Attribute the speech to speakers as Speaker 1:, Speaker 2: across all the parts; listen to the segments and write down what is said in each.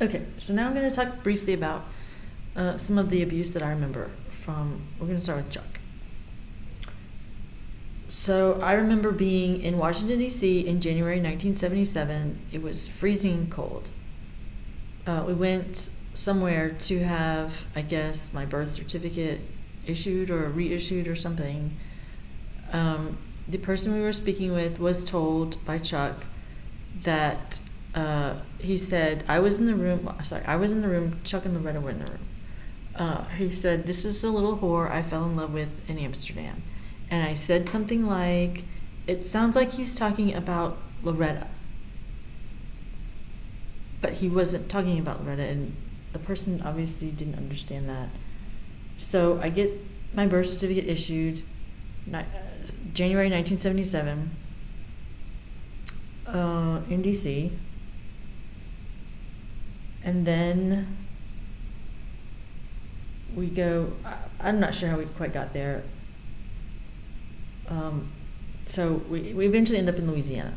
Speaker 1: Okay, so now I'm going to talk briefly about some of the abuse that I remember from. We're going to start with Chuck. So I remember being in Washington, D.C. in January 1977. It was freezing cold. We went somewhere to have, I guess, my birth certificate issued or reissued or something. The person we were speaking with was told by Chuck that he said, I was in the room, Chuck and Loretta were in the room. He said, this is the little whore I fell in love with in Amsterdam. And I said something like, it sounds like he's talking about Loretta. But he wasn't talking about Loretta, and the person obviously didn't understand that. So I get my birth certificate issued January 1977 in DC. And then we go, I'm not sure how we quite got there. So we eventually end up in Louisiana,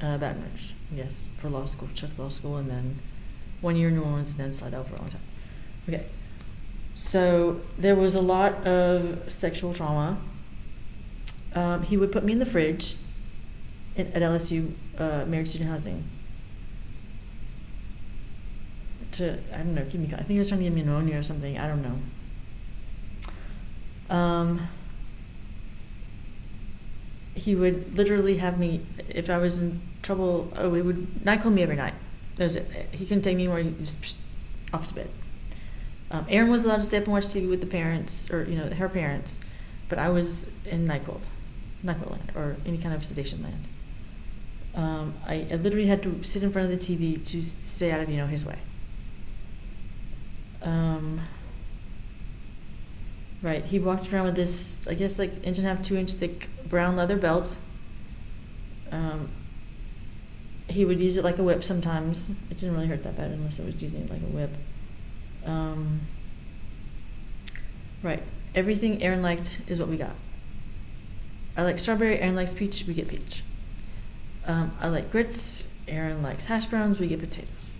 Speaker 1: Baton Rouge, yes, for law school, Chuck's law school, and then 1 year in New Orleans, and then Slidell for a long time. Okay, so there was a lot of sexual trauma. He would put me in the fridge at LSU, Married Student Housing, to, I don't know, keep me, I think he was trying to give me pneumonia or something, I don't know. He would literally have me, if I was in trouble, he would NyQuil me every night. That was it. He couldn't take me anymore. He just off to bed. Erin was allowed to stay up and watch TV with the parents, or her parents, but I was in NyQuil land, or any kind of sedation land. I literally had to sit in front of the TV to stay out of his way. Right, he walked around with this, I guess, like 1.5 to 2 inch thick brown leather belt. He would use it like a whip sometimes. It didn't really hurt that bad unless it was using it like a whip. Right, everything Erin liked is what we got. I like strawberry, Erin likes peach, we get peach. I like grits, Erin likes hash browns, we get potatoes.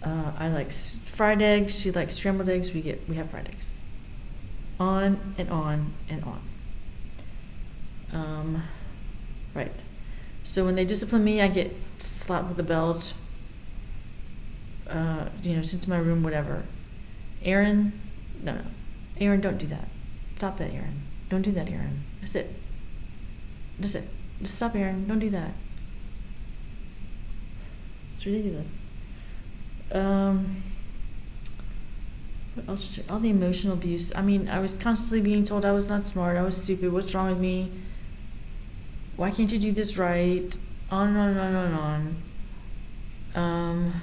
Speaker 1: I like fried eggs, she likes scrambled eggs, we have fried eggs. On and on and on. Right. So when they discipline me, I get slapped with a belt, sent to my room, whatever. Erin, no. Erin, don't do that. Stop that, Erin. Don't do that, Erin. That's it. Just stop, Erin. Don't do that. It's ridiculous. What else was there? All the emotional abuse. I mean, I was constantly being told I was not smart, I was stupid, what's wrong with me? Why can't you do this right? On and on and on and on.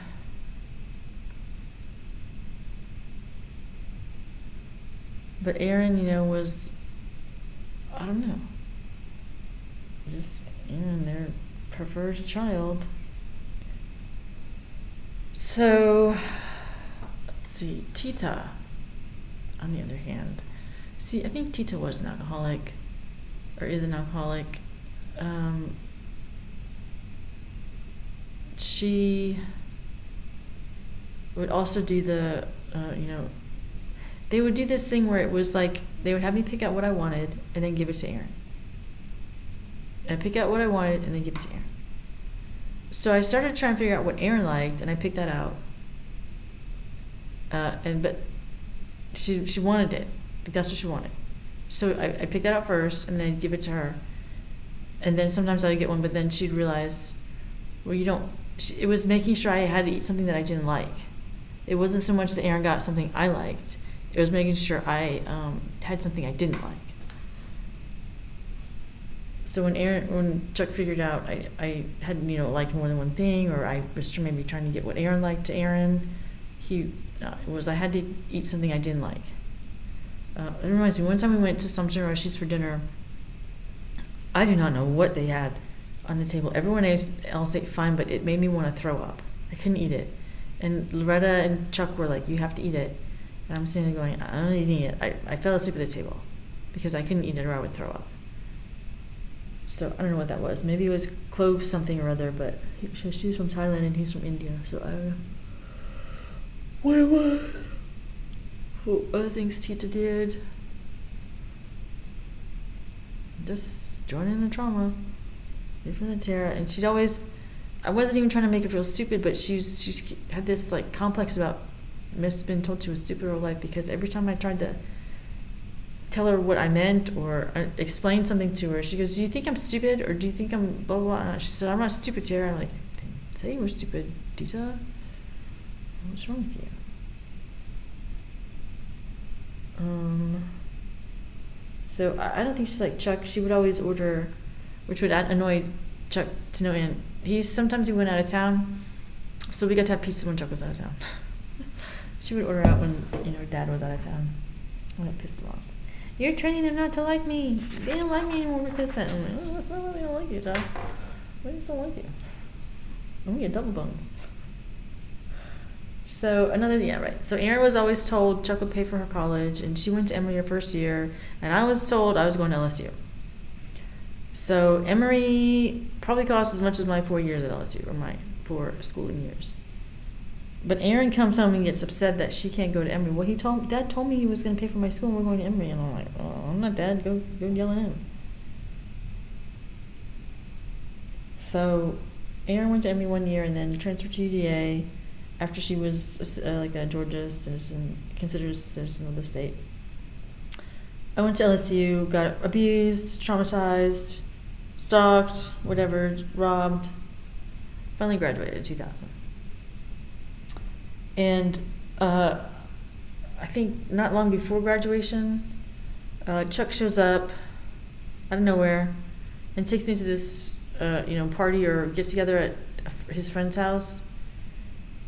Speaker 1: But Erin, was, I don't know, just their preferred child. So, let's see, Tita, on the other hand. See, I think Tita was an alcoholic, or is an alcoholic. She would also do the, they would do this thing where it was like, they would have me pick out what I wanted and then give it to Erin. And I'd pick out what I wanted and then give it to Erin. So I started trying to figure out what Erin liked, and I picked that out. But she wanted it. That's what she wanted. So I picked that out first, and then give it to her. And then sometimes I would get one, but then she'd realize, well, it was making sure I had to eat something that I didn't like. It wasn't so much that Erin got something I liked. It was making sure I had something I didn't like. So when Chuck figured out I had liked more than one thing, or I was maybe trying to get what Erin liked to Erin, I had to eat something I didn't like. It reminds me, one time we went to Sumption Roshis for dinner. I do not know what they had on the table. Everyone else ate fine, but it made me want to throw up. I couldn't eat it. And Loretta and Chuck were like, you have to eat it. And I'm sitting there going, I'm not eating it. I fell asleep at the table because I couldn't eat it or I would throw up. So I don't know what that was. Maybe it was clove something or other, but she's from Thailand and he's from India, so I don't know what it was. What other things Tita did? Just join in the trauma. Live from the terror. And she'd always, I wasn't even trying to make her feel stupid, but she's had this like complex about been told she was stupid her whole life, because every time I tried to tell her what I meant or explain something to her, she goes, do you think I'm stupid, or do you think I'm blah blah blah? She said, I'm not stupid, Tara. I'm like, say you were stupid, Tita. What's wrong with you? So I don't think she's like Chuck. She would always order, which would annoy Chuck to no end. Sometimes he went out of town, so we got to have pizza when Chuck was out of town. She would order out when Dad was out of town. When it pissed him off. You're training them not to like me. They don't like me anymore because that. I'm like, oh, that's not why they don't like you, Chuck. They just don't like you. And we get double bones. So So Erin was always told Chuck would pay for her college, and she went to Emory her first year, and I was told I was going to LSU. So Emory probably cost as much as my 4 years at LSU, or my 4 schooling years. But Erin comes home and gets upset that she can't go to Emory. Well, Dad told me he was going to pay for my school, and we're going to Emory, and I'm like, oh, I'm not Dad. Go yell at him. So Erin went to Emory 1 year and then transferred to UDA. After she was like a Georgia citizen, considered a citizen of the state. I went to LSU, got abused, traumatized, stalked, whatever, robbed. Finally graduated in 2000. And I think not long before graduation, Chuck shows up out of nowhere and takes me to this party or get together at his friend's house.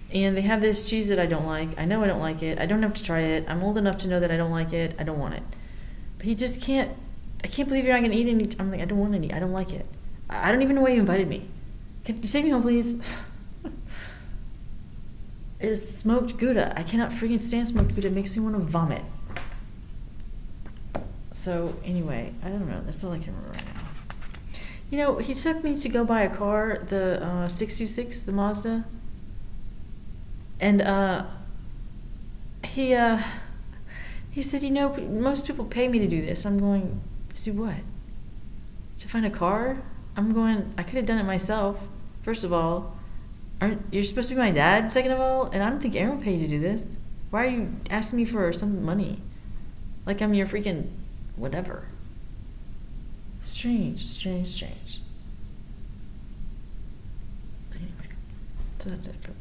Speaker 1: And they have this cheese that I don't like. I know I don't like it. I don't have to try it. I'm old enough to know that I don't like it. I don't want it. But he just can't. I can't believe you're not going to eat any. I'm like, I don't want any. I don't like it. I don't even know why you invited me. Can you take me home, please? It's smoked Gouda. I cannot freaking stand smoked Gouda. It makes me want to vomit. So anyway, I don't know. That's all I can remember right now. He took me to go buy a car, the 626, the Mazda. And he said, most people pay me to do this. I'm going, to do what? To find a car? I'm going, I could have done it myself. First of all, you're supposed to be my dad, second of all, and I don't think Erin will pay you to do this. Why are you asking me for some money? Like I'm your freaking whatever. Strange. Anyway, so that's it for